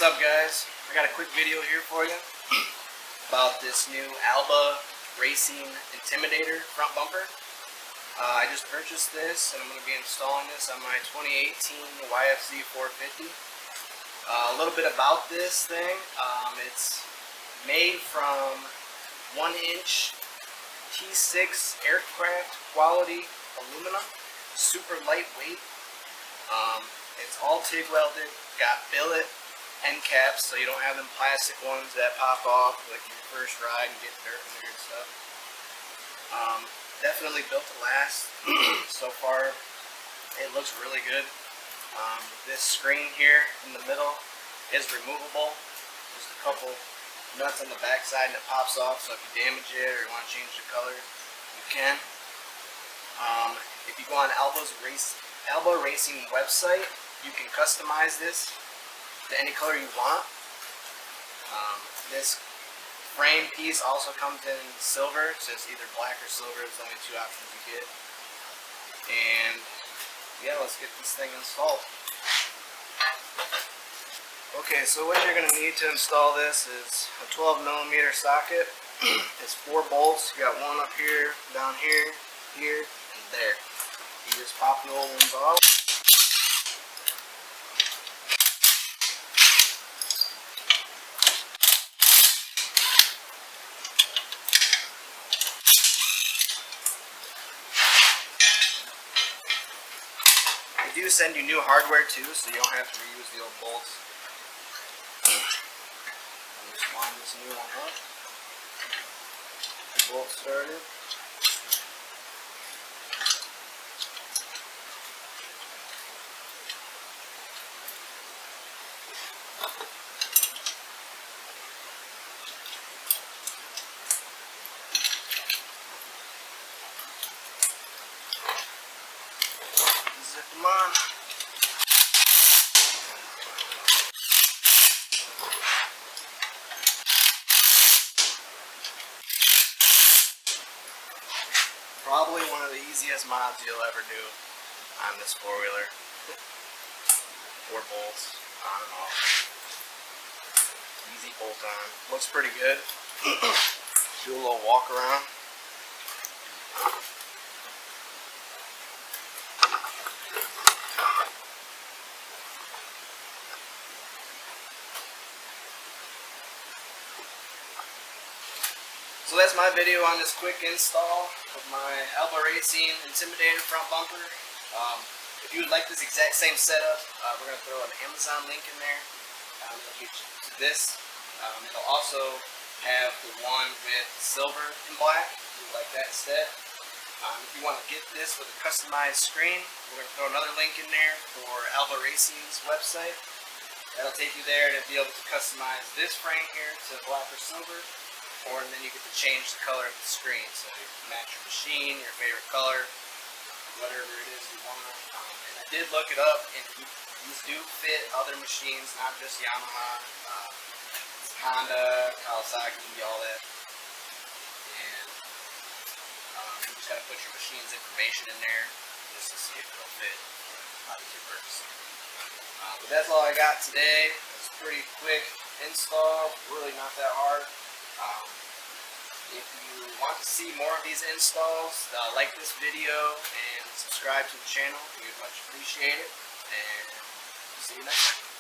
What's up, guys? I got a quick video here for you about this new Alba Intimidator front bumper. I just purchased this and I'm going to be installing this on my 2018 YFZ450. A little bit about this thing. It's made from 1-inch T6 aircraft quality aluminum, super lightweight. It's all TIG welded, got billet end caps, so you don't have them plastic ones that pop off like your first ride and get dirt in there and stuff. Definitely built to last. So far it looks really good. This screen here in the middle is removable. Just a couple nuts on the back side and it pops off, so if you damage it or you want to change the color, you can. If you go on Alba Racing website, you can customize this to any color you want. This frame piece also comes in silver, so it's either black or silver. There's only two options you get. And yeah, let's get this thing installed. Okay, so what you're going to need to install this is a 12mm socket. It's 4 bolts. You got one up here, down here, here, and there. You just pop the old ones off. They do send you new hardware too, so you don't have to reuse the old bolts. Just line this new one up. The bolt started. Zip them on. Probably one of the easiest mods you'll ever do on this four-wheeler. 4 bolts, on and off. Easy bolt on. Looks pretty good. Do a little walk around. So that's my video on this quick install of my Alba Racing Intimidator front bumper. If you would like this exact same setup, we're going to throw an Amazon link in there. It'll get you to this. It'll also have the one with silver and black, if you would like that instead. If you want to get this with a customized screen, we're going to throw another link in there for Alba Racing's website. That'll take you there to be able to customize this frame here to black or silver. Or and then you get to change the color of the screen, so you match your machine, your favorite color, whatever it is you want. And I did look it up, and these do fit other machines, not just Yamaha, Honda, Kawasaki, all that. And you just gotta put your machine's information in there just to see if it'll fit your purpose. But that's all I got today. It's a pretty quick install, really not that hard. If you want to see more of these installs, like this video and subscribe to the channel. We would much appreciate it. And see you next time.